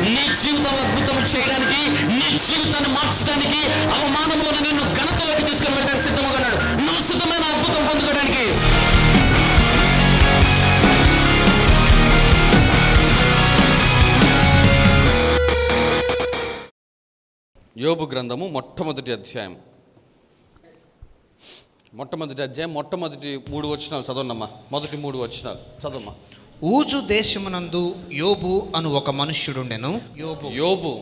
నీ జీవితంలో అద్భుతం చేయడానికి, నీ జీవితాన్ని మార్చడానికి, అవమానంలో నిన్ను ఘనతలోకి తీసుకుని వెళ్ళడానికి సిద్ధంగా ఉన్నాడు. నువ్వు సిద్ధమైన అద్భుతం పొందుకోవడానికి. యోబు గ్రంథము మొట్టమొదటి అధ్యాయం మొట్టమొదటి 3 వచనాలు చదవనమ్మా. మొదటి 3 వచనాలు చదవమ్మా. ఊజు దేశమునందు యోబు అను ఒక మనుష్యుడుండెను. యోబు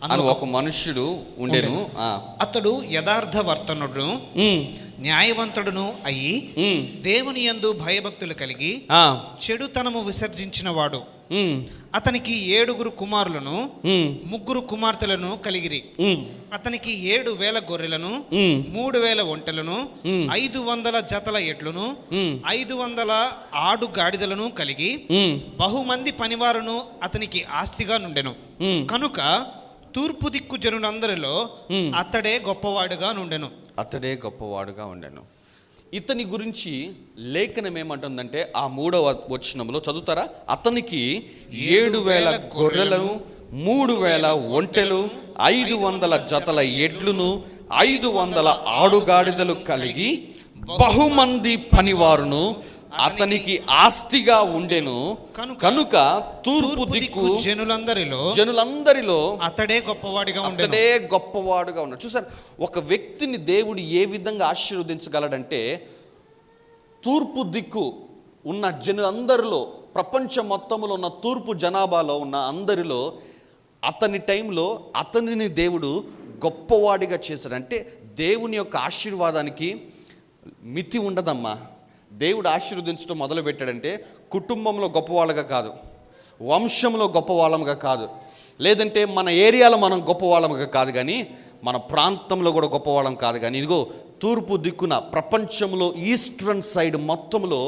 అని ఒక మనుష్యుడు ఉండెను. అతడు యథార్థవర్తనుడును న్యాయవంతుడును అయ్యి దేవుని యందు భయభక్తులు కలిగి చెడుతనము విసర్జించిన వాడు. అతనికి 7 కుమారులను 3 కుమార్తెలను కలిగిరి. అతనికి 7,000 గొర్రెలను 3,000 ఒంటెలను 500 జతల ఎడ్లను 500 ఆడు గాడిదలను కలిగి బహుమంది పనివారును అతనికి ఆస్తిగా నుండెను. కనుక తూర్పు దిక్కు జనులందరిలో అతడే గొప్పవాడుగా ఉండెను. ఇతని గురించి లేఖనం ఏమంటుందంటే ఆ 3వ వచనంలో చదువుతారా? అతనికి 7,000 గొర్రెలను 3,000 ఒంటెలు 500 జతల ఎడ్లును 500 ఆడుగాడిదలు కలిగి బహుమంది పనివారును అతనికి ఆస్తిగా ఉండెను. కనుక తూర్పు దిక్కు జనులందరిలో అతడే గొప్పవాడుగా ఉన్నాడు. చూసారు, ఒక వ్యక్తిని దేవుడు ఏ విధంగా ఆశీర్వదించగలడంటే, తూర్పు దిక్కు ఉన్న జనులందరిలో, ప్రపంచం మొత్తంలో ఉన్న తూర్పు జనాభాలో ఉన్న అందరిలో అతని టైంలో అతనిని దేవుడు గొప్పవాడిగా చేశాడు. అంటే దేవుని యొక్క ఆశీర్వాదానికి మితి ఉండదమ్మా. దేవుడు ఆశీర్వదించడం మొదలు పెట్టాడంటే కుటుంబంలో గొప్పవాళ్ళగా కాదు, వంశంలో గొప్పవాళ్ళంగా కాదు, లేదంటే మన ఏరియాలో మనం గొప్పవాళ్ళంగా కాదు, కానీ మన ప్రాంతంలో కూడా గొప్పవాళ్ళం కాదు. కానీ ఇదిగో తూర్పు దిక్కున ప్రపంచంలో ఈస్టర్న్ సైడ్ మొత్తంలో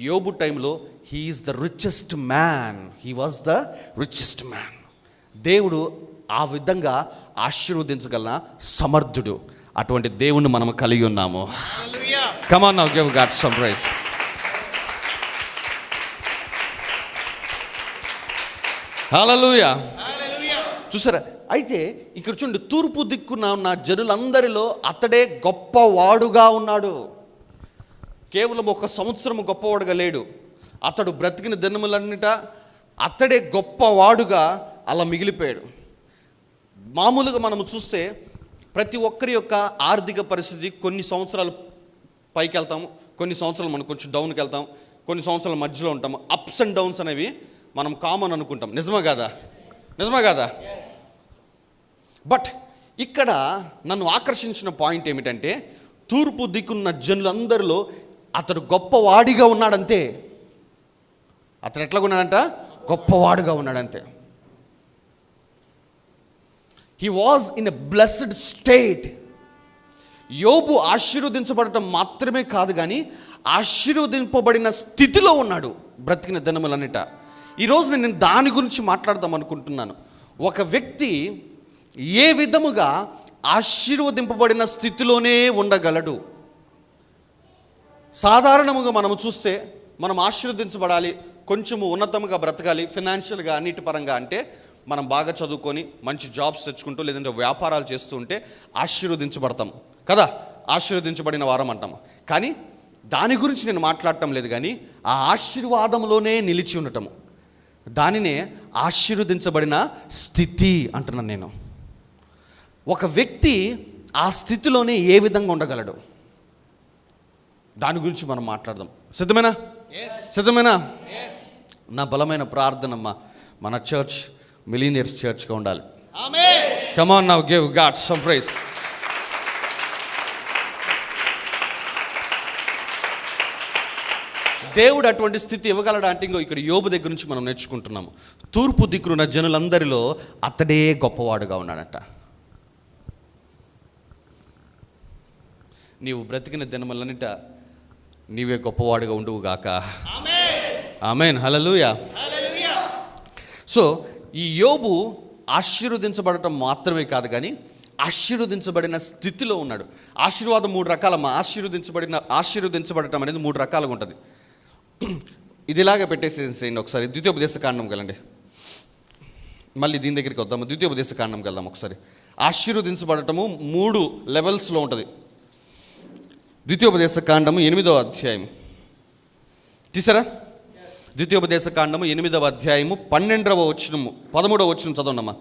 యోబు టైంలో he was the richest man. దేవుడు ఆ విధంగా ఆశీర్వదించగల సమర్థుడు. అటువంటి దేవుణ్ణి మనం కలిగి ఉన్నాము. Come on now, give God some praise. Hallelujah. చూసారా? అయితే ఇక్కడ చూడండి, తూర్పు దిక్కున ఉన్న జనులందరిలో అతడే గొప్పవాడుగా ఉన్నాడు. కేవలం 1 సంవత్సరం గొప్పవాడుగా లేడు. అతడు బ్రతికిన దినములన్నిట అతడే గొప్పవాడుగా అలా మిగిలిపోయాడు. మామూలుగా మనం చూస్తే ప్రతి ఒక్కరి యొక్క ఆర్థిక పరిస్థితి కొన్ని సంవత్సరాలు పైకి వెళ్తాము, కొన్ని సంవత్సరాలు మనం కొంచెం డౌన్కి వెళ్తాం, కొన్ని సంవత్సరాల మధ్యలో ఉంటాము. అప్స్ అండ్ డౌన్స్ అనేవి మనం కామన్ అనుకుంటాం. నిజమే కాదా? బట్ ఇక్కడ నన్ను ఆకర్షించిన పాయింట్ ఏమిటంటే, తూర్పు దిక్కున్న జనులందరిలో అతడు గొప్పవాడిగా ఉన్నాడంతే. అతడు ఎట్లాగా ఉన్నాడంట? గొప్పవాడుగా ఉన్నాడంతే. He was in a blessed state. యోబు ఆశీర్వదించబడటం మాత్రమే కాదు, కానీ ఆశీర్వదింపబడిన స్థితిలో ఉన్నాడు బ్రతికిన దినములన్నిట. ఈరోజు నేను దాని గురించి మాట్లాడదాం అనుకుంటున్నాను. ఒక వ్యక్తి ఏ విధముగా ఆశీర్వదింపబడిన స్థితిలోనే ఉండగలడు? సాధారణముగా మనము చూస్తే మనం ఆశీర్వదించబడాలి, కొంచెము ఉన్నతంగా బ్రతకాలి, ఫినాన్షియల్గా అన్నిటి పరంగా అంటే మనం బాగా చదువుకొని మంచి జాబ్స్ తెచ్చుకుంటూ లేదంటే వ్యాపారాలు చేస్తూ ఉంటే ఆశీర్వదించబడతాం కదా, ఆశీర్వదించబడిన వారం అంటాము. కానీ దాని గురించి నేను మాట్లాడటం లేదు, కానీ ఆ ఆశీర్వాదంలోనే నిలిచి ఉండటము, దానినే ఆశీర్వదించబడిన స్థితి అంటున్నాను నేను. ఒక వ్యక్తి ఆ స్థితిలోనే ఏ విధంగా ఉండగలడు, దాని గురించి మనం మాట్లాడదాం. సిద్ధమేనా? నా బలమైన ప్రార్థనమ్మా, మన చర్చ్ మిలీనియర్స్ చర్చ్గా ఉండాలి. Come on now, give God some praise. దేవుడు అటువంటి స్థితి ఇవ్వగలడా అంటే, ఇంకో ఇక్కడ యోబు దగ్గర నుంచి మనం నేర్చుకుంటున్నాము. తూర్పు దిక్కున జనులందరిలో అతడే గొప్పవాడుగా ఉన్నాడట. నీవు బ్రతికిన దినములన్నిట నీవే గొప్పవాడుగా ఉండువుగాక. ఆమేన్. హల్లెలూయా. సో ఈ యోబు ఆశీర్వదించబడటం మాత్రమే కాదు, కానీ ఆశీర్వదించబడిన స్థితిలో ఉన్నాడు. ఆశీర్వాదం 3 రకాలమ్మా. ఆశీర్వదించబడటం అనేది 3 రకాలుగా ఉంటుంది. ఇది ఇలాగే పెట్టేసేయండి ఒకసారి. ద్వితీయోపదేశకాండం కలండి. మళ్ళీ దీని దగ్గరికి వద్దాము, ద్వితీయోపదేశ కాండంకి వెళ్దాం ఒకసారి. ఆశీర్వదించబడటము 3 లెవెల్స్లో ఉంటుంది. ద్వితీయోపదేశ కాండము 8వ అధ్యాయం తీసారా? ద్వితీయోపదేశ కాండము 8వ అధ్యాయము 12వ వచనము 13వ వచనం చదవండమ్మా.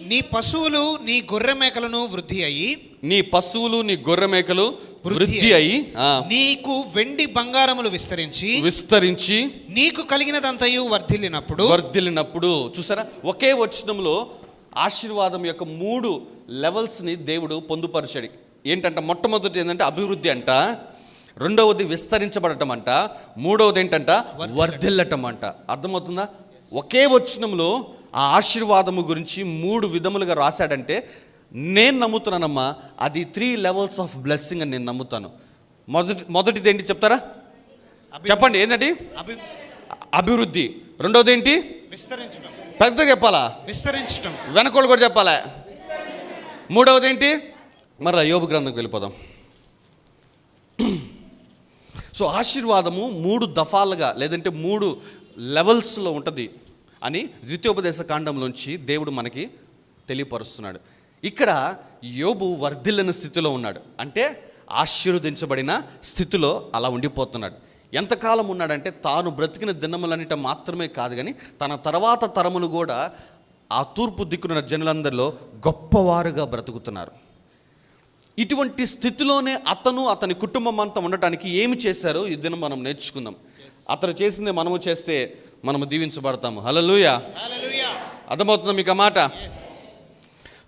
నీ పశువులు నీ గొర్రె మేకలను వృద్ధి అయ్యి, నీ పశువులు నీ గొర్రె మేకలు వృద్ధి అయ్యి, నీకు వెండి బంగారములు విస్తరించి నీకు కలిగినదంతయు వర్ధిల్లినప్పుడు. చూసారా, ఒకే వచనంలో ఆశీర్వాదం యొక్క 3 లెవెల్స్ని దేవుడు పొందుపరిచాడు. ఏంటంట? మొట్టమొదటి ఏంటంటే అభివృద్ధి అంట, రెండవది విస్తరించబడటం అంట, మూడవది ఏంటంట? వర్ధిల్లటం అంట. అర్థమవుతుందా? ఒకే వచనంలో ఆ ఆశీర్వాదము గురించి 3 విధములుగా రాశాడంటే నేను నమ్ముతున్నానమ్మా, అది 3 లెవెల్స్ ఆఫ్ బ్లెస్సింగ్ అని నేను నమ్ముతాను. మొదటిది ఏంటి చెప్తారా? చెప్పండి, ఏంటండి? అభివృద్ధి. రెండోది ఏంటి? విస్తరించడం. పెద్దగా చెప్పాలా? విస్తరించడం. వెనకోళ్ళు కూడా చెప్పాలా? మూడవది ఏంటి? మరి యోబు గ్రంథంకి వెళ్ళిపోదాం. సో ఆశీర్వాదము 3 దఫాలుగా లేదంటే 3 లెవెల్స్లో ఉంటుంది అని ద్వితీయోపదేశ కాండంలోంచి దేవుడు మనకి తెలియపరుస్తున్నాడు. ఇక్కడ యోబు వర్ధిల్లని స్థితిలో ఉన్నాడు, అంటే ఆశీర్వదించబడిన స్థితిలో అలా ఉండిపోతున్నాడు. ఎంతకాలం ఉన్నాడంటే తాను బ్రతికిన దినములన్నిట మాత్రమే కాదు కానీ తన తర్వాత తరములు కూడా ఆ తూర్పు దిక్కున్న జనులందరిలో గొప్పవారుగా బ్రతుకుతున్నారు. ఇటువంటి స్థితిలోనే అతని కుటుంబం అంతా ఉండటానికి ఏమి చేశారో ఈ దినం మనం నేర్చుకుందాం. అతను చేసిందే మనము చేస్తే మనము దీవించబడతాము. హల్లెలూయా. అర్థమవుతుందా మీకు ఆ మాట?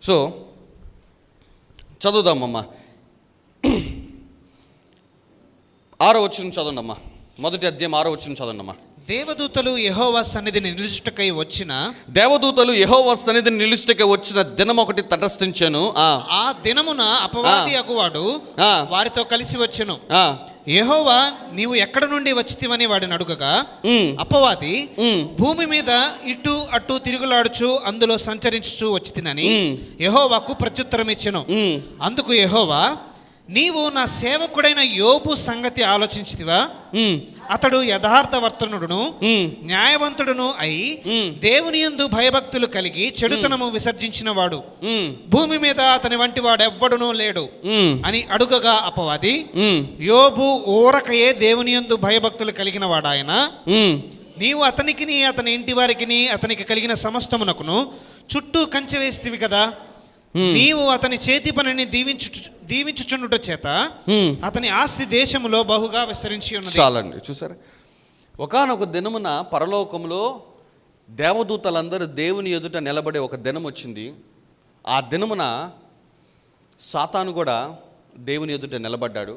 సో చదువుదామమ్మా. 6వ వచనం చదవండమ్మా. మొదటి అధ్యాయం 6వ వచనం చదవండమ్మా. దేవదూతలు యెహోవా సన్నిధిని నిలుచుటకై వచ్చిన దినం ఒకటి తటస్థించెను. ఆ దినమున అపవాది అగువాడు వారితో కలిసి వచ్చెను. యెహోవా నీవు ఎక్కడ నుండి వచ్చితివని వాడిని అడుగగా, అపవాది భూమి మీద ఇటు అటు తిరుగులాడుచు అందులో సంచరించుచు వచ్చితినని యెహోవాకు ప్రత్యుత్తరం ఇచ్చెను. అందుకు యెహోవా, నీవు నా సేవకుడైన యోబు సంగతి ఆలోచించితివా? అతడు యథార్థవర్తనుడును న్యాయవంతుడును అయి దేవుని యందు భయభక్తులు కలిగి చెడుతనము విసర్జించిన వాడు, భూమి మీద అతని వంటి వాడెవ్వడునూ లేడు అని అడుగగా, అపవాది యోబు ఊరకయే దేవుని యందు భయభక్తులు కలిగిన వాడాయన, నీవు అతనికిని అతని ఇంటి వారికిని అతనికి కలిగిన సమస్తమునకును చుట్టూ కంచె వేస్తివి కదా. నీవు అతని చేతి పనిని దీవించుచుండుట చేత అతని ఆస్తి దేశములో బహుగా విస్తరించి ఉన్నది. చాలండి. చూసారా, ఒకానొక దినమున పరలోకములో దేవదూతలందరూ దేవుని ఎదుట నిలబడే ఒక దినం వచ్చింది. ఆ దినమున సాతాను కూడా దేవుని ఎదుట నిలబడ్డాడు.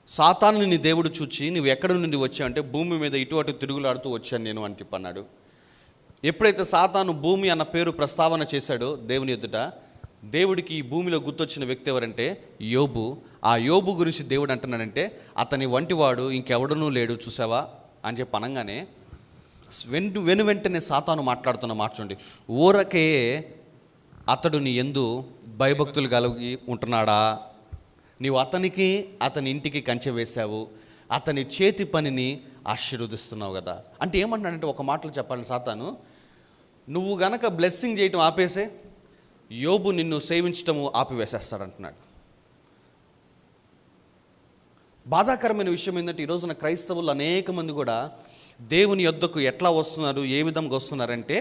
సాతానుని దేవుడు చూచి, నువ్వు ఎక్కడి నుండి వచ్చావు అంటే, భూమి మీద ఇటు అటు తిరుగులాడుతూ వచ్చాను నేను అని చెప్పన్నాడు. ఎప్పుడైతే సాతాను భూమి అన్న పేరు ప్రస్తావన చేశాడో దేవుని ఎదుట, దేవుడికి ఈ భూమిలో గుర్తొచ్చిన వ్యక్తి ఎవరంటే యోబు. ఆ యోబు గురించి దేవుడు అంటున్నాడంటే, అతని వంటివాడు ఇంకెవడనూ లేడు చూసావా అని చెప్పి అనగానే వెంటనే సాతాను మాట్లాడుతున్న మాట చూడండి. ఊరకే అతడు నీ యందు భయభక్తులు కలిగి ఉంటున్నాడా? నీవు అతనికి అతని ఇంటికి కంచె వేశావు, అతని చేతి పనిని ఆశీర్వదిస్తున్నావు కదా. అంటే ఏమంటున్నాడంటే, ఒక మాటలో చెప్పాలని సాతాను, నువ్వు గనక బ్లెస్సింగ్ చేయటం ఆపేసే, యోబు నిన్ను సేవించటము ఆపివేసేస్తాడంటున్నాడు. బాధాకరమైన విషయం ఏంటంటే, ఈరోజున క్రైస్తవులు అనేక మంది కూడా దేవుని యొద్దకు ఎట్లా వస్తున్నారు, ఏ విధంగా వస్తున్నారంటే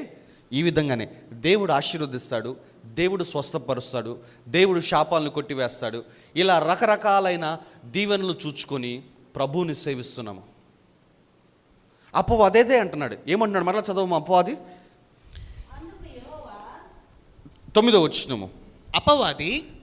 ఈ విధంగానే. దేవుడు ఆశీర్వదిస్తాడు, దేవుడు స్వస్థపరుస్తాడు, దేవుడు శాపాలను కొట్టివేస్తాడు, ఇలా రకరకాలైన దీవెనలు చూచుకొని ప్రభువుని సేవిస్తున్నాము. అపవాది అదే అంటున్నాడు. ఏమంటున్నాడు? మరలా చదవము. అపవాది 9వ వచనము.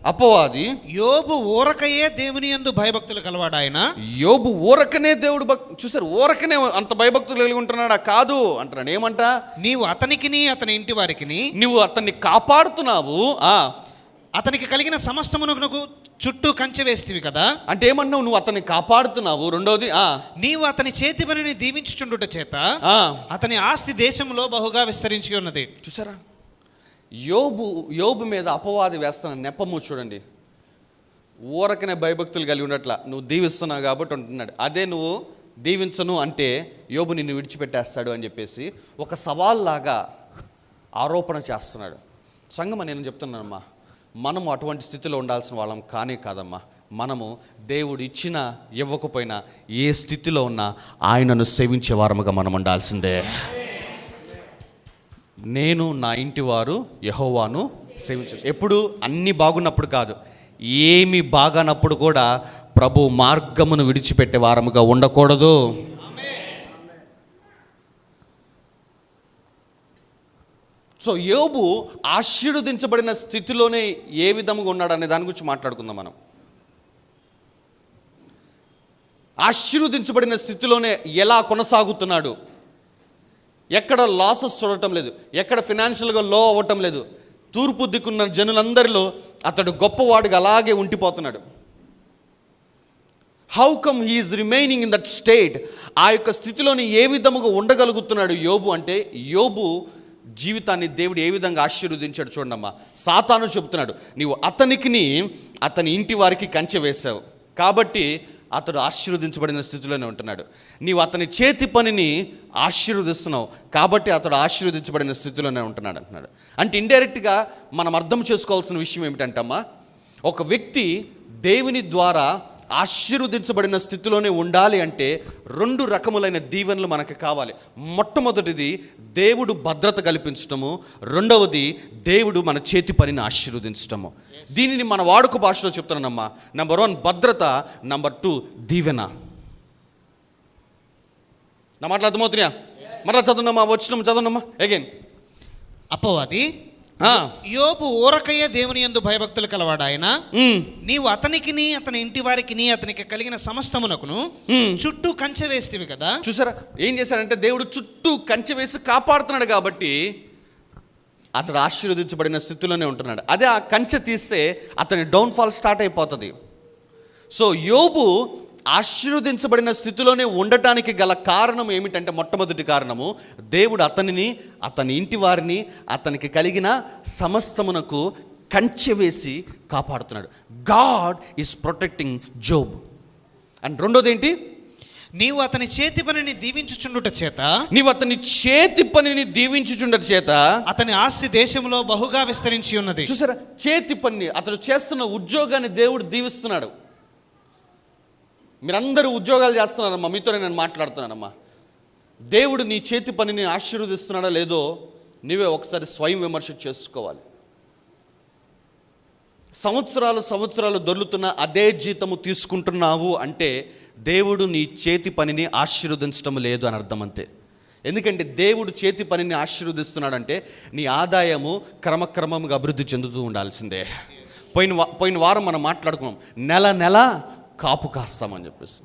అపవాది యోబు ఊరకయే దేవుని యందు భయభక్తులు కలవాడాయన. యోబు ఊరకనే దేవుడు చూసారు, ఊరకనే అంత భయభక్తులు కలిగి ఉంటున్నాడా? కాదు అంటున్నాడు. ఏమంట? నీవు అతనికిని అతని ఇంటి వారికిని నువ్వు అతన్ని కాపాడుతున్నావు, అతనికి కలిగిన సమస్తమునకు చుట్టూ కంచె వేస్తివి కదా. అంటే ఏమన్నావు? నువ్వు అతన్ని కాపాడుతున్నావు. రెండోది, నీవు అతని చేతి పనిని దీవించుచుండుట చేత అతని ఆస్తి దేశంలో బహుగా విస్తరించి ఉన్నది. చూసారా, యోబు మీద అపవాది వేస్తున్న నెపము చూడండి. ఊరకనే భయభక్తులు కలిగి ఉన్నట్ల నువ్వు దీవిస్తున్నావు కాబట్టి ఉంటున్నాడు. అదే నువ్వు దీవించను అంటే యోబు నిన్ను విడిచిపెట్టేస్తాడు అని చెప్పేసి ఒక సవాల్లాగా ఆరోపణ చేస్తున్నాడు. సంగమా, నేను చెప్తున్నానమ్మా, మనము అటువంటి స్థితిలో ఉండాల్సిన వాళ్ళం కానే కాదమ్మా. మనము దేవుడు ఇచ్చినా ఇవ్వకపోయినా ఏ స్థితిలో ఉన్నా ఆయనను సేవించే వారముగా మనం ఉండాల్సిందే. నేను నా ఇంటి వారు యెహోవాను సేవించు. ఎప్పుడు అన్నీ బాగున్నప్పుడు కాదు, ఏమి బాగానప్పుడు కూడా ప్రభు మార్గమును విడిచిపెట్టే వారముగా ఉండకూడదు. సో యోబు ఆశీర్వదించబడిన స్థితిలోనే ఏ విధంగా ఉన్నాడు అనే దాని గురించి మాట్లాడుకుందాం మనం. ఆశీర్వదించబడిన స్థితిలోనే ఎలా కొనసాగుతున్నాడు, ఎక్కడ లాసెస్ చూడటం లేదు, ఎక్కడ ఫినాన్షియల్గా లో అవ్వటం లేదు. తూర్పు దిక్కున్న జనులందరిలో అతడు గొప్పవాడుగా అలాగే ఉండిపోతున్నాడు. How come he is remaining in that state? ఆ యొక్క స్థితిలోని ఏ విధముగా ఉండగలుగుతున్నాడు యోబు అంటే, యోబు జీవితాన్ని దేవుడు ఏ విధంగా ఆశీర్వదించాడు చూడమ్మా. సాతాను చెబుతున్నాడు, నీవు అతని ఇంటి వారికి కంచె వేశావు కాబట్టి అతడు ఆశీర్వదించబడిన స్థితిలోనే ఉంటున్నాడు. నీవు అతని చేతి పనిని ఆశీర్వదిస్తున్నావు కాబట్టి అతడు ఆశీర్వదించబడిన స్థితిలోనే ఉంటున్నాడు అంటున్నాడు. అంటే ఇండైరెక్ట్గా మనం అర్థం చేసుకోవాల్సిన విషయం ఏమిటంటమ్మా, ఒక వ్యక్తి దేవుని ద్వారా ఆశీర్వదించబడిన స్థితిలోనే ఉండాలి అంటే 2 రకములైన దీవెనలు మనకు కావాలి. మొట్టమొదటిది దేవుడు భద్రత కల్పించటము, రెండవది దేవుడు మన చేతి పనిని ఆశీర్వదించటము. దీనిని మన వాడుక భాషలో చెప్తున్నానమ్మా. నెంబర్ 1 భద్రత, నెంబర్ 2 దీవెన. నా మాటలు అర్థమవుతున్నాయా? మరలా చదువునమ్మా, చదువునమ్మా అగైన్. అపవాది యోబు ఊరకయ్య దేవుని యందు భయభక్తులు కలవాడు ఆయన, నీవు అతనికిని అతని ఇంటి వారికిని అతనికి కలిగిన సమస్తమునకును చుట్టూ కంచె వేస్తేవి కదా. చూసారా ఏం చేశాడంటే, దేవుడు చుట్టూ కంచె వేసి కాపాడుతున్నాడు కాబట్టి అతడు ఆశీర్వదించబడిన స్థితిలోనే ఉంటున్నాడు. అదే ఆ కంచె తీస్తే అతని డౌన్ఫాల్ స్టార్ట్ అయిపోతుంది. సో యోబు ఆశీర్వదించబడిన స్థితిలోనే ఉండటానికి గల కారణం ఏమిటంటే, మొట్టమొదటి కారణము దేవుడు అతని ఇంటి వారిని అతనికి కలిగిన సమస్తమునకు కంచె వేసి కాపాడుతున్నాడు. God is protecting Job. And రెండోది ఏంటి, నీవు అతని చేతి పనిని దీవించుచుండుట చేత అతని ఆస్తి దేశంలో బహుగా విస్తరించి ఉన్నది. చూసారా, చేతి పని, అతడు చేస్తున్న ఉద్యోగాన్ని దేవుడు దీవిస్తున్నాడు. మీరందరూ ఉద్యోగాలు చేస్తున్నారమ్మా, మీతోనే నేను మాట్లాడుతున్నానమ్మా. దేవుడు నీ చేతి పనిని ఆశీర్వదిస్తున్నాడా లేదో నీవే ఒకసారి స్వయం విమర్శ చేసుకోవాలి. సంవత్సరాలు దొర్లుతున్న అదే జీతము తీసుకుంటున్నావు అంటే దేవుడు నీ చేతి పనిని ఆశీర్వదించడం లేదు అని అర్థం అంతే. ఎందుకంటే దేవుడు చేతి పనిని ఆశీర్వదిస్తున్నాడంటే నీ ఆదాయము క్రమక్రమంగా అభివృద్ధి చెందుతూ ఉండాల్సిందే. పోయిన వారం మనం మాట్లాడుకున్నాం, నెల కాపు కాస్తామని చెప్పేసి.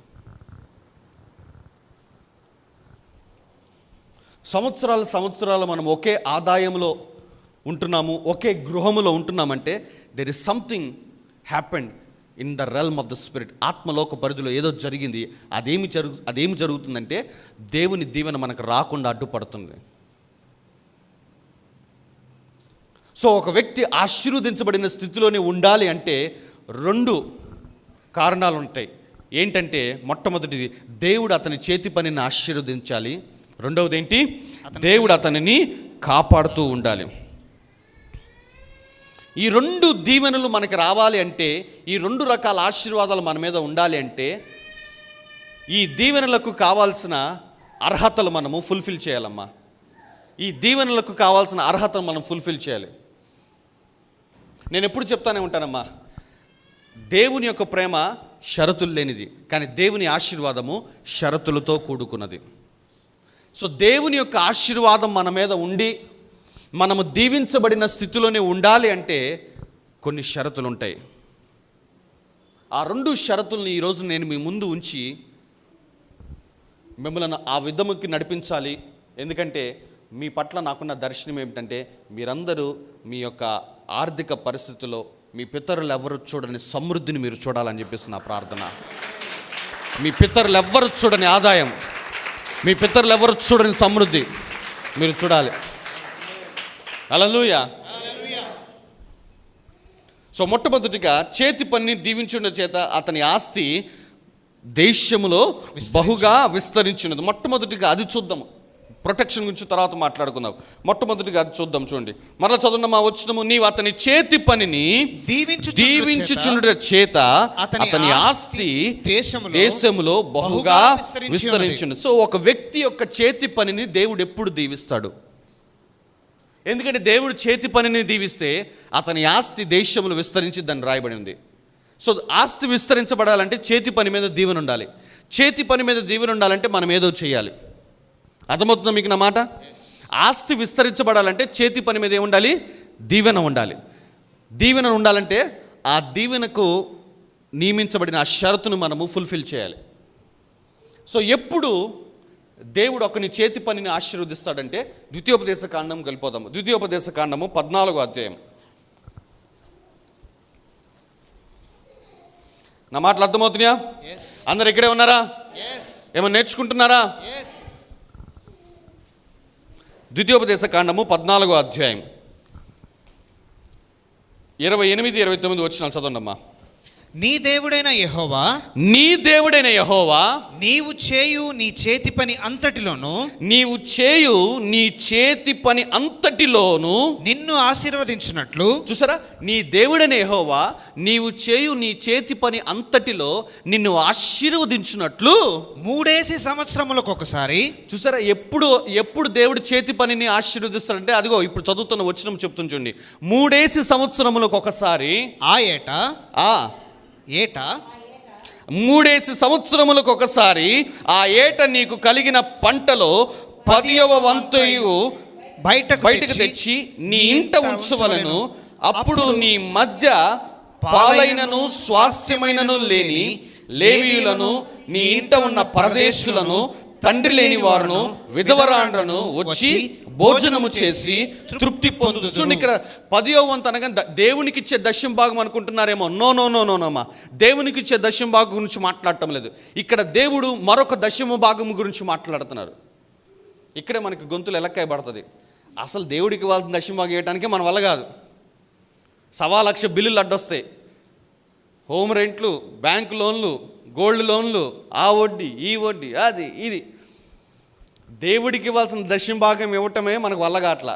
సంవత్సరాలు మనం ఒకే ఆదాయంలో ఉంటున్నాము, ఒకే గృహములో ఉంటున్నామంటే there is something happened in the realm of the spirit. ఆత్మలోక పరిధిలో ఏదో జరిగింది. అదేమి జరుగుతుందంటే దేవుని దీవెన మనకు రాకుండా అడ్డుపడుతుంది. సో ఒక వ్యక్తి ఆశీర్వదించబడిన స్థితిలోనే ఉండాలి అంటే 2 కారణాలు ఉంటాయి. ఏంటంటే, మొట్టమొదటిది దేవుడు అతని చేతి పనిని ఆశీర్వదించాలి, రెండవది ఏంటి, దేవుడు అతనిని కాపాడుతూ ఉండాలి. ఈ 2 దీవెనలు మనకి రావాలి అంటే, ఈ 2 రకాల ఆశీర్వాదాలు మన మీద ఉండాలి అంటే, ఈ దీవెనలకు కావాల్సిన అర్హతలు మనము ఫుల్ఫిల్ చేయాలమ్మా. ఈ దీవెనలకు కావాల్సిన అర్హతలు మనం ఫుల్ఫిల్ చేయాలి. నేను ఎప్పుడు చెప్తానే ఉంటానమ్మా, దేవుని యొక్క ప్రేమ షరతులు లేనిది, కానీ దేవుని ఆశీర్వాదము షరతులతో కూడుకున్నది. సో దేవుని యొక్క ఆశీర్వాదం మన మీద ఉండి మనము దీవించబడిన స్థితిలోనే ఉండాలి అంటే కొన్ని షరతులు ఉంటాయి. ఆ 2 షరతుల్ని ఈరోజు నేను మీ ముందు ఉంచి మిమ్మల్ని ఆ విధముకి నడిపించాలి. ఎందుకంటే మీ పట్ల నాకున్న దర్శనం ఏమిటంటే, మీరందరూ మీ యొక్క ఆర్థిక పరిస్థితుల్లో మీ పితరులు ఎవరు చూడని సమృద్ధిని మీరు చూడాలని చెప్పేసి నా ప్రార్థన. మీ పితరులు ఎవ్వరు చూడని ఆదాయం, మీ పితరులు ఎవరు చూడని సమృద్ధి మీరు చూడాలి. హల్లెలూయా. సో మొట్టమొదటిగా చేతి పనిని దీవించడం చేత అతని ఆస్తి దేశములో బహుగా విస్తరించినది. మొట్టమొదటిగా అది చూద్దాము. ప్రొటెక్షన్ గురించి తర్వాత మాట్లాడుకుందాం. మొట్టమొదటిగా అది చూద్దాం. చూడండి, మరలా చదువున్న మా వచ్చినము, నీవు అతని చేతి పనిని దీవించుచుండుట చేత అతని ఆస్తి దేశములో బహుగా విస్తరించును. సో ఒక వ్యక్తి యొక్క చేతి పనిని దేవుడు ఎప్పుడు దీవిస్తాడు? ఎందుకంటే దేవుడు చేతి పనిని దీవిస్తే అతని ఆస్తి దేశంలో విస్తరించిద్దని రాయబడి ఉంది. సో ఆస్తి విస్తరించబడాలంటే చేతి పని మీద దీవెన ఉండాలి. చేతి పని మీద దీవెన ఉండాలంటే మనం ఏదో చేయాలి. అర్థమవుతుందా మీకు నా మాట? ఆస్తి విస్తరించబడాలంటే చేతి పని మీద ఏముండాలి? దీవెన ఉండాలి. దీవెన ఉండాలంటే ఆ దీవెనకు నియమించబడిన ఆ షరతును మనము ఫుల్ఫిల్ చేయాలి. సో ఎప్పుడు దేవుడు ఒకని చేతి పనిని ఆశీర్వదిస్తాడంటే ద్వితీయోపదేశ కాండం వెళ్ళిపోదాము. ద్వితీయోపదేశ కాండము 14వ అధ్యాయం. నా మాటలు అర్థమవుతున్నాయా? అందరు ఇక్కడే ఉన్నారా? ఏమన్నా నేర్చుకుంటున్నారా? ద్వితీయోపదేశ కాండము 14వ అధ్యాయం 28, 29 వచనాలు చదవండి అమ్మా. నీ దేవుడైన యెహోవా నీవు చేయు నీ చేతి పని అంతటిలోను నిన్ను ఆశీర్వదించున్నట్లు. చూసారా, నీ దేవుడైన యెహోవా నీవు చేయు నీ చేతి పని అంతటిలో నిన్ను ఆశీర్వదించున్నట్లు 3 సంవత్సరములకు ఒకసారి. చూసారా, ఎప్పుడు దేవుడు చేతి పనిని ఆశీర్వదిస్తాడంటే అదిగో ఇప్పుడు చదువుతున్న వచనం చెప్తుంది చూడండి. 3 సంవత్సరములకు ఒకసారి. ఆ ఏట 3 సంవత్సరములకు ఒకసారి ఆ ఏట నీకు కలిగిన పంటలో 10వ వంతు బయటకు తెచ్చి నీ ఇంట ఉంచవలెను. అప్పుడు నీ మధ్య పాలైనను స్వాస్థ్యమైనను లేని లేవీయులను, నీ ఇంట ఉన్న పరదేశులను, తండ్రి లేని వారును, విధవరాండ్రను వచ్చి భోజనము చేసి తృప్తి పొందుదు. చూడండి, ఇక్కడ 10వ వంతు అనగా దేవునికి ఇచ్చే దశమ భాగం అనుకుంటున్నారేమో. నోనోనోనోనోమా, దేవునికి ఇచ్చే దశమ భాగం గురించి మాట్లాడటం లేదు. ఇక్కడ దేవుడు మరొక దశమ భాగం గురించి మాట్లాడుతున్నారు. ఇక్కడే మనకి గొంతులు ఎలక్కాయ పడుతుంది. అసలు దేవుడికి ఇవ్వాల్సిన దశమ భాగం ఇవ్వడానికి మన వల్ల కాదు. 1.25 లక్ష బిల్లులు అడ్డొస్తాయి. హోమ్ రెంట్లు, బ్యాంక్ లోన్లు, గోల్డ్ లోన్లు, ఆ వడ్డీ, ఈ వడ్డీ, అది ఇది. దేవుడికి ఇవ్వాల్సిన దశమ భాగం ఇవ్వటమే మనకు వల్ల కాట్లా.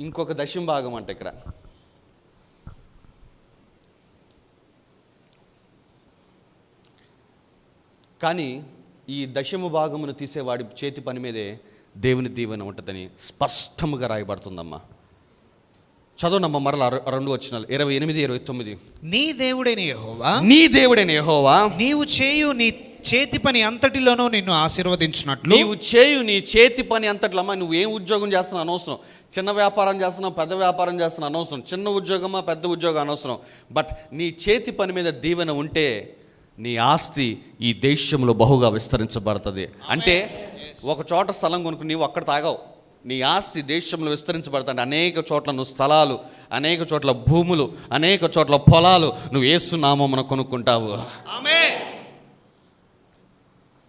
ఇంకొక దశమ భాగం అంటే ఇక్కడ కానీ ఈ దశమ భాగమును తీసేవాడి చేతి పని మీదే దేవుని దీవెన ఉంటుందని స్పష్టంగా రాయబడుతుందమ్మా. చదవనమ్మా మరలా 2 వచనాలు 28, 29. నీ దేవుడైన యెహోవా నీవు చేయు నీ చేతి పని అంతటిలోనూ నిన్ను ఆశీర్వదించినట్లు. నీవు చేయు నీ చేతి పని అంతట్లో. అమ్మా, నువ్వు ఏం ఉద్యోగం చేస్తున్నావు అనవసరం. చిన్న వ్యాపారం చేస్తున్నావు, పెద్ద వ్యాపారం చేస్తున్నావు అనవసరం. చిన్న ఉద్యోగమా పెద్ద ఉద్యోగం అనవసరం. బట్ నీ చేతి పని మీద దీవెన ఉంటే నీ ఆస్తి ఈ దేశంలో బహుగా విస్తరించబడుతుంది. అంటే ఒక చోట స్థలం కొనుక్కుని నీవు అక్కడ తాగావు, నీ ఆస్తి దేశంలో విస్తరించబడుతుంది. అనేక చోట్ల నువ్వు స్థలాలు, అనేక చోట్ల భూములు, అనేక చోట్ల పొలాలు నువ్వు యేసు నామమున కొనుక్కుంటావు. ఆమేన్.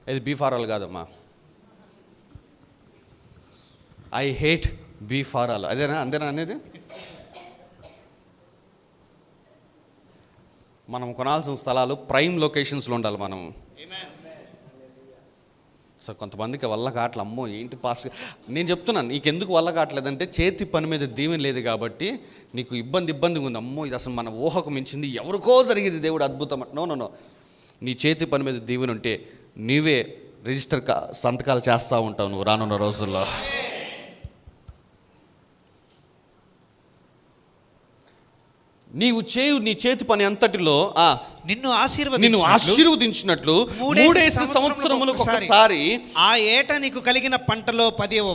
ఇది బీఫారాలు కాదమ్మా. ఐ హేట్ బీఫారాలు. అంతేనా అనేది? మనం కొనాల్సిన స్థలాలు ప్రైమ్ లొకేషన్స్లో ఉండాలి. మనం సో కొంతమందికి వల్ల కావట్లేదు. అమ్మో ఏంటి పాస్, నేను చెప్తున్నాను నీకెందుకు వల్ల కావట్లేదంటే చేతి పని మీద దీవెన లేదు కాబట్టి నీకు ఇబ్బంది ఉంది. అమ్మో ఇది అసలు మన ఊహకు మించింది, ఎవరికో జరిగింది దేవుడు అద్భుతం. నో, నీ చేతి పని మీద దీవెన ఉంటే నీవే రిజిస్టర్ సంతకాలు చేస్తూ ఉంటావు నువ్వు రానున్న రోజుల్లో. నీవు చేయు నీ చేతి పని అంతటిలో నిన్ను ఆశీర్వదించినట్లు 3 సంవత్సరములకు ఒకసారి ఆ ఏట నీకు కలిగిన పంటలో 10వ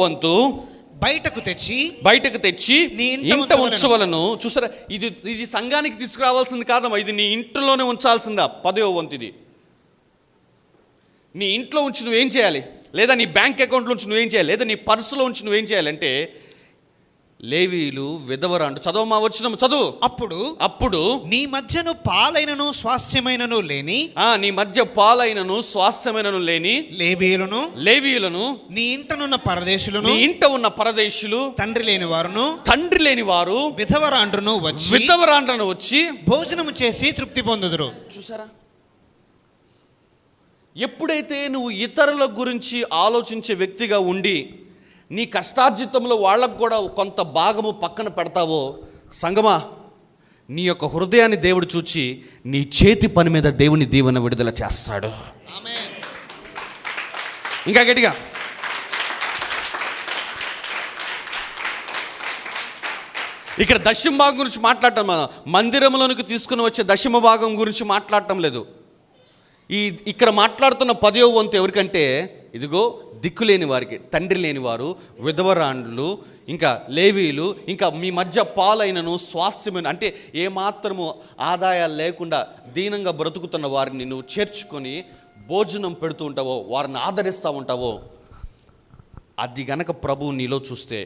వంతు బయటకు తెచ్చి నీ ఇంట ఉంచవలను. చూసారా, ఇది సంఘానికి తీసుకురావాల్సింది కాదమ్మా, ఇది నీ ఇంట్లోనే ఉంచాల్సిందా 10వ వంతు. ఇది నీ ఇంట్లో ఉంచి నువ్వేం చేయాలి, లేదా నీ బ్యాంక్ అకౌంట్లో ఉంచి నువ్వేం చేయాలి, లేదా నీ పర్సులో ఉంచి నువ్వేం చేయాలంటే లేవీయులు విధవరాండ్రు. చదవమా వచనం చదువు. అప్పుడు నీ మధ్యను పాలైనను స్వాస్థ్యమైనను లేని, నీ మధ్య పాలైనను స్వాస్థ్యమైనను లేని లేవీయులను నీ ఇంట ఉన్న పరదేశులు తండ్రి లేని వారు విధవరాండ్రును వచ్చి భోజనము చేసి తృప్తి పొందుదురు. చూసారా, ఎప్పుడైతే నువ్వు ఇతరుల గురించి ఆలోచించే వ్యక్తిగా ఉండి నీ కష్టార్జితంలో వాళ్ళకు కూడా కొంత భాగము పక్కన పెడతావో, సంగమా, నీ యొక్క హృదయాన్ని దేవుడు చూచి నీ చేతి పని మీద దేవుని దీవెన విడుదల చేస్తాడు. ఇంకా గట్టిగా. ఇక్కడ దశమ భాగం గురించి మాట్లాడటం, మనం మందిరంలోనికి తీసుకుని వచ్చే దశమ భాగం గురించి మాట్లాడటం లేదు. ఇక్కడ మాట్లాడుతున్న 10వ వంతు ఎవరికంటే, ఇదిగో దిక్కులేని వారికి, తండ్రి లేని వారు, విధవరాండ్లు, ఇంకా లేవీలు, ఇంకా మీ మధ్య పాలైనను స్వాస్థ్యమైన, అంటే ఏమాత్రము ఆదాయాలు లేకుండా దీనంగా బ్రతుకుతున్న వారిని నువ్వు చేర్చుకొని భోజనం పెడుతూ ఉంటావో, వారిని ఆదరిస్తూ ఉంటావో, అది గనక ప్రభువు నీలో చూస్తే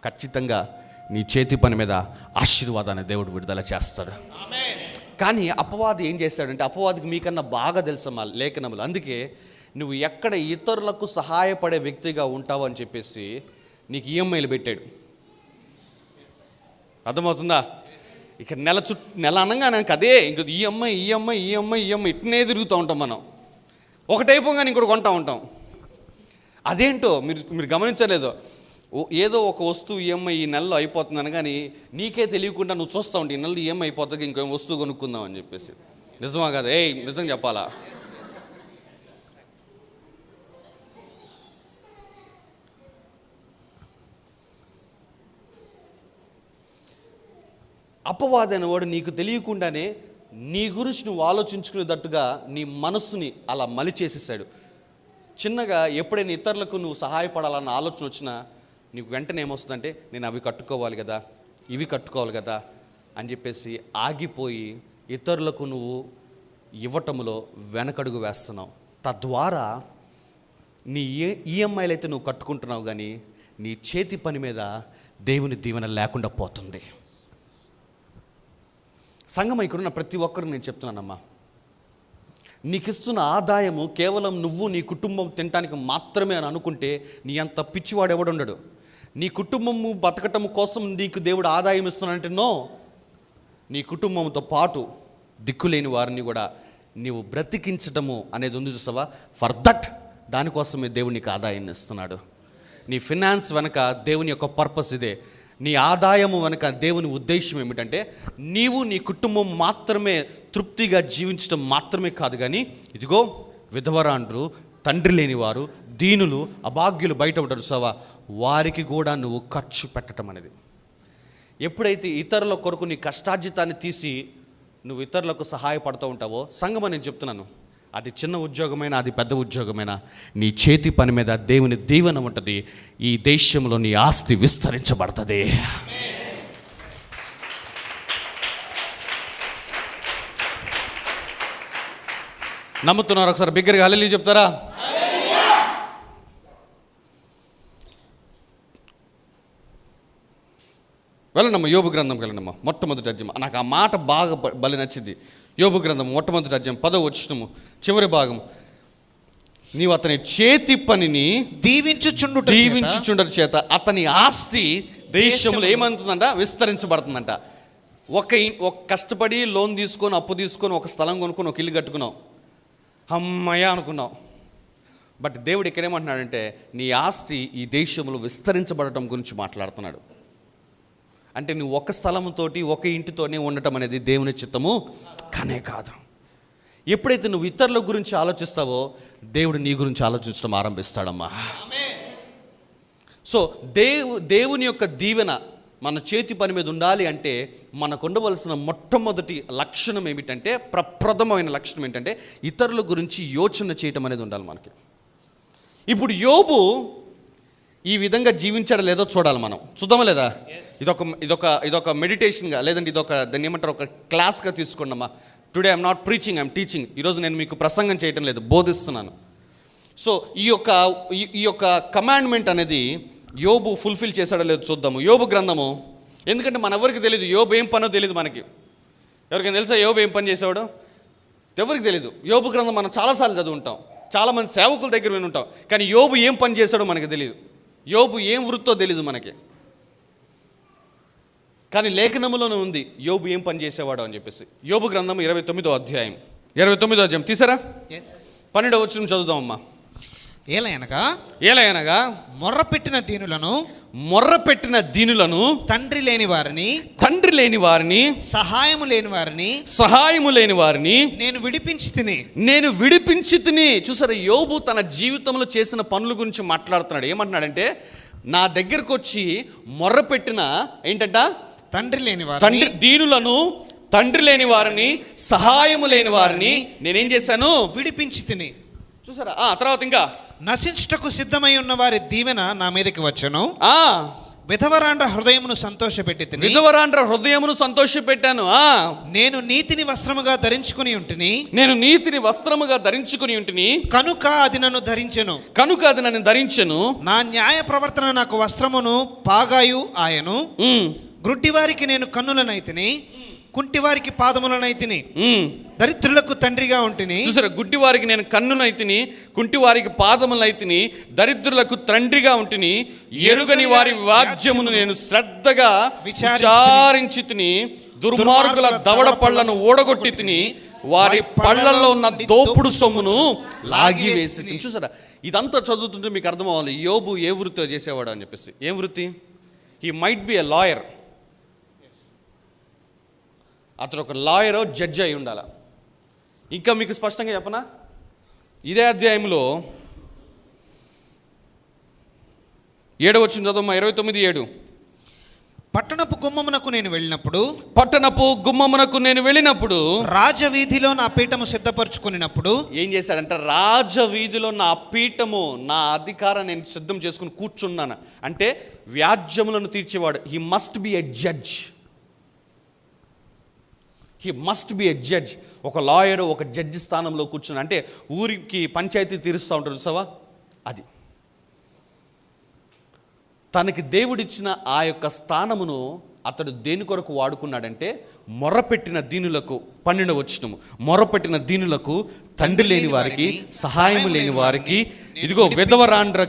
ఖచ్చితంగా నీ చేతి పని మీద ఆశీర్వాదాన్ని దేవుడు విడుదల చేస్తాడు. కానీ అపవాది ఏం చేశాడంటే, అపవాదికి మీకన్నా బాగా తెలుసమ్మా లేఖనములు. అందుకే నువ్వు ఎక్కడ ఇతరులకు సహాయపడే వ్యక్తిగా ఉంటావు అని చెప్పేసి నీకు ఈఎంఐలు పెట్టాడు. అర్థమవుతుందా? ఇక నెల అనగా నాకు అదే ఇంక ఈఎంఐ ఇట్నే తిరుగుతూ ఉంటాం మనం. ఒకటైపోగానే ఇంకోటి కొంటూ ఉంటాం. అదేంటో మీరు గమనించలేదు, ఏదో ఒక వస్తువు ఈఎంఐ ఈ నెలలో అయిపోతుందని కానీ నీకే తెలియకుండా నువ్వు చూస్తూ ఉంటావు, ఈ నెలలో ఈఎంఐ అయిపోతుంది, ఇంకో వస్తువు కొనుక్కుందాం అని చెప్పేసి. నిజమా కదా? నిజం చెప్పాలా? అపవాదైన వాడు నీకు తెలియకుండానే నీ గురించి నువ్వు ఆలోచించుకునేటట్టుగా నీ మనస్సుని అలా మలిచేసేసాడు. చిన్నగా ఎప్పుడైనా ఇతరులకు నువ్వు సహాయపడాలన్న ఆలోచన వచ్చినా నీకు వెంటనే ఏమొస్తుందంటే, నేను అవి కట్టుకోవాలి కదా, ఇవి కట్టుకోవాలి కదా అని చెప్పేసి ఆగిపోయి ఇతరులకు నువ్వు ఇవ్వటంలో వెనకడుగు వేస్తున్నావు. తద్వారా నీ ఈఎంఐలు అయితే నువ్వు కట్టుకుంటున్నావు, కానీ నీ చేతి పని మీద దేవుని దీవెన లేకుండా పోతుంది. సంగమ, ఇక్కడున్న ప్రతి ఒక్కరు నేను చెప్తున్నానమ్మా, నీకు ఇస్తున్న ఆదాయము కేవలం నువ్వు నీ కుటుంబం తినడానికి మాత్రమే అని అనుకుంటే నీ అంత పిచ్చివాడు ఎవడుండడు. నీ కుటుంబము బతకటం కోసం నీకు దేవుడు ఆదాయం ఇస్తున్నానంటే నో, నీ కుటుంబంతో పాటు దిక్కులేని వారిని కూడా నీవు బ్రతికించటము అనేది ఉంది చూసావా, ఫర్ దట్ దానికోసమే దేవుడు నీకు ఆదాయాన్ని ఇస్తున్నాడు. నీ ఫినాన్స్ వెనక దేవుని యొక్క పర్పస్ ఇదే. నీ ఆదాయము వెనక దేవుని ఉద్దేశం ఏమిటంటే, నీవు నీ కుటుంబం మాత్రమే తృప్తిగా జీవించడం మాత్రమే కాదు, కానీ ఇదిగో విధవరాండ్రు, తండ్రి లేనివారు, దీనులు, అభాగ్యులు బయట ఉంటారు సవా, వారికి కూడా నువ్వు ఖర్చు పెట్టడం అనేది. ఎప్పుడైతే ఇతరుల కొరకు నీ కష్టార్జితాన్ని తీసి నువ్వు ఇతరులకు సహాయపడుతూ ఉంటావో, సంగమని నేను చెప్తున్నాను, అది చిన్న ఉద్యోగమైనా అది పెద్ద ఉద్యోగమైనా నీ చేతి పని మీద దేవుని దీవెన ఉంటుంది. ఈ దేశంలో నీ ఆస్తి విస్తరించబడుతుంది. నమ్ముతున్నారు? ఒకసారి బిగ్గరగా హల్లెలూయా చెప్తారా? వెళ్ళండమ్మా, యోబు గ్రంథంకి వెళ్ళండమ్మా. మొట్టమొదటి అధ్యాయం, నాకు ఆ మాట బాగా బలి నచ్చింది. యోబు గ్రంథం మొట్టమొదటి అధ్యాయం 10వ వచనము చివరి భాగం. నీవు అతని చేతి పనిని దీవించుచుండుట చేత అతని ఆస్తి దేశంలో ఏమంటుందంట, విస్తరించబడుతుందంట. ఒక కష్టపడి లోన్ తీసుకొని అప్పు తీసుకొని ఒక స్థలం కొనుక్కొని ఒక ఇల్లు కట్టుకున్నావు, అమ్మయ్య అనుకున్నావు. బట్ దేవుడు ఇక్కడ ఏమంటున్నాడంటే, నీ ఆస్తి ఈ దేశంలో విస్తరించబడటం గురించి మాట్లాడుతున్నాడు. అంటే నువ్వు ఒక స్థలంతోటి ఒక ఇంటితోనే ఉండటం అనేది దేవుని చిత్తము కానే కాదు. ఎప్పుడైతే నువ్వు ఇతరుల గురించి ఆలోచిస్తావో, దేవుడు నీ గురించి ఆలోచించడం ఆరంభిస్తాడమ్మా. సో దేవుని యొక్క దీవెన మన చేతి పని మీద ఉండాలి అంటే మనకు ఉండవలసిన మొట్టమొదటి లక్షణం ఏమిటంటే, ప్రప్రథమైన లక్షణం ఏంటంటే, ఇతరుల గురించి యోచన చేయటం అనేది ఉండాలి మనకి. ఇప్పుడు యోబు ఈ విధంగా జీవించాడో లేదో చూడాలి మనం. చూద్దామా లేదా? ఇదొక మెడిటేషన్గా, లేదంటే దాన్ని ఏమంటారు, ఒక క్లాస్గా తీసుకోండమ్మా. Today I'm not preaching, I'm teaching. ఈరోజు నేను మీకు ప్రసంగం చేయటం లేదు, బోధిస్తున్నాను. సో ఈ యొక్క కమాండ్మెంట్ అనేది యోబు ఫుల్ఫిల్ చేశాడో లేదో చూద్దాము. యోబు గ్రంథము, ఎందుకంటే మనెవరికి తెలియదు యోబు ఏం పనో తెలియదు మనకి. ఎవరికైనా తెలుసా యోబు ఏం పని చేసేవాడు? ఎవరికి తెలియదు. యోబు గ్రంథం మనం చాలాసార్లు చదువుంటాం, చాలామంది సేవకుల దగ్గర వినుంటాం, కానీ యోబు ఏం పని చేశాడో మనకి తెలియదు. యోబు ఏం వృత్తో తెలియదు మనకి. కానీ లేఖనములోనే ఉంది యోబు ఏం పని చేసేవాడు అని చెప్పేసి. యోబు గ్రంథం 29వ అధ్యాయం తీసారా? 12వ వచనం చదువుదామమ్మా. ఏలయనగా మొర్రపెట్టిన దీనులను తండ్రి లేని వారిని సహాయము లేని వారిని నేను విడిపించి తిని. చూసారా, యోబు తన జీవితంలో చేసిన పనుల గురించి మాట్లాడుతున్నాడు. ఏమంటున్నాడంటే, నా దగ్గరకు వచ్చి మొర్రపెట్టిన ఏంటంట, దీనులను, తండ్రి లేని వారిని, సహాయము లేని వారిని నేనేం చేశాను, విడిపించి తిని. చూసారా, తర్వాత ఇంకా నశించుటకు సిద్ధమై ఉన్న వారి దీవెన నా మీదకి వచ్చును. విధవరాండ్ర హృదయమును సంతోషపెట్టాను. నేను నీతిని వస్త్రముగా ధరించుకుని ఉంటిని కనుక అది నన్ను ధరించెను. నా న్యాయ ప్రవర్తన నాకు వస్త్రమును పాగాయు ఆయను. గ్రుడ్డివారికి నేను కన్నులనైతిని, కుంటివారికి పాదములనైతిని, దరిద్రులకు తండ్రిగా ఉంటిని. చూసారా, గుడ్డివారికి నేను కన్నునైతిని, కుంటివారికి పాదములనైతిని, దరిద్రులకు తండ్రిగా ఉంటిని, ఎరుగని వారి వాద్యమును నేను శ్రద్ధగా విచారించి తిని, దుర్మార్గుల దవడ పళ్లను ఓడగొట్టి తిని, వారి పళ్లలో ఉన్న దోపుడు సొమ్మును లాగివేసి. చూసారా, ఇదంతా చదువుతుంటే మీకు అర్థం అవ్వాలి యోబు ఏ వృత్తితో చేసేవాడు అని చెప్పేసి. ఏం వృత్తి? He might be a lawyer. అతను ఒక లాయరో జడ్జి అయి ఉండాలి. ఇంకా మీకు స్పష్టంగా చెప్పనా, ఇదే అధ్యాయంలో 7వ వచనం చదవమ్మా. 29:7. పట్టణపు గుమ్మమునకు నేను వెళ్ళినప్పుడు రాజవీధిలో నా పీఠము సిద్ధపరచుకున్నప్పుడు ఏం చేశాడంటే, రాజవీధిలో నా పీఠము, నా అధికారం నేను సిద్ధం చేసుకుని కూర్చున్నాను. అంటే వ్యాజ్యములను తీర్చేవాడు. He must be a judge. ఒక లాయరు ఒక జడ్జి స్థానంలో కూర్చుని, అంటే ఊరికి పంచాయతీ తీరుస్తూ ఉంటారు చూసావా, అది. తనకి దేవుడిచ్చిన ఆ యొక్క స్థానమును అతడు దేని కొరకు వాడుకున్నాడంటే, మొర్రపెట్టిన దీనులకు, 12వ వచనం, మొర్రపెట్టిన దీనులకు, తండ్రి లేని వారికి, సహాయం లేని వారికి, ఇదిగో విధవరాండ్ర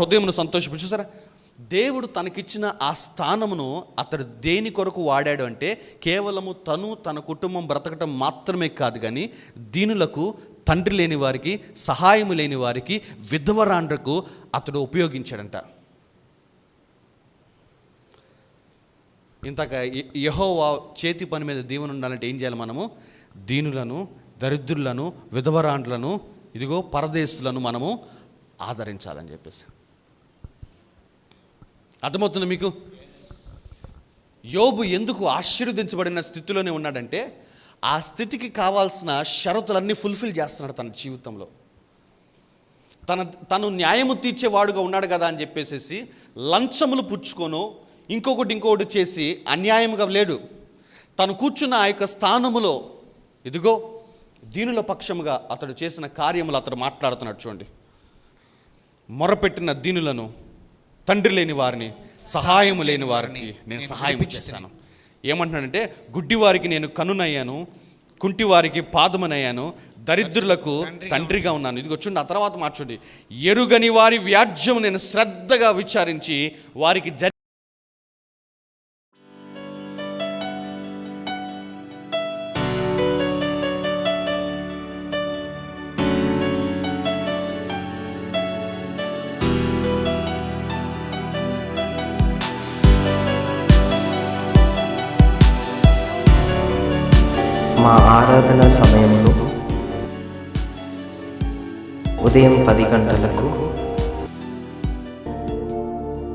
హృదయమును సంతోషపడి. చూసారా, దేవుడు తనకిచ్చిన ఆ స్థానమును అతడు దేని కొరకు వాడాడు అంటే, కేవలము తన కుటుంబం బ్రతకటం మాత్రమే కాదు, కానీ దీనులకు, తండ్రి లేని వారికి, సహాయము లేని వారికి, విధవరాండ్రకు అతడు ఉపయోగించాడంట. ఇంతక యెహోవా చేతి పని మీద దీవెన ఉండాలంటే ఏం చేయాలి మనము? దీనులను, దరిద్రులను, విధవరాండ్లను, ఇదిగో పరదేశులను మనము ఆదరించాలని చెప్పేసి. అర్థమవుతుంది మీకు? యోబు ఎందుకు ఆశీర్వదించబడిన స్థితిలోనే ఉన్నాడంటే, ఆ స్థితికి కావాల్సిన షరతులన్నీ ఫుల్ఫిల్ చేస్తున్నాడు తన జీవితంలో. తను న్యాయము తీర్చేవాడుగా ఉన్నాడు కదా అని చెప్పేసి లంచములు పుచ్చుకోను, ఇంకొకటి చేసి అన్యాయంగా లేడు. తను కూర్చున్న ఆ యొక్క స్థానములో ఇదిగో దీనుల పక్షముగా అతడు చేసిన కార్యములు అతడు మాట్లాడుతున్నాడు. చూడండి, మొరపెట్టిన దీనులను, తండ్రి లేని వారిని, సహాయము లేని వారిని నేను సహాయం చేశాను. ఏమంటున్నాడంటే, గుడ్డివారికి నేను కన్నునయ్యాను, కుంటివారికి పాదమునయ్యాను, దరిద్రులకు తండ్రిగా ఉన్నాను. ఇదిగో చూడండి, ఆ తర్వాత మార్చండి, ఎరుగని వారి వ్యాజ్యం నేను శ్రద్ధగా విచారించి వారికి మా ఆరాధన సమయంలో ఉదయం 10 గంటలకు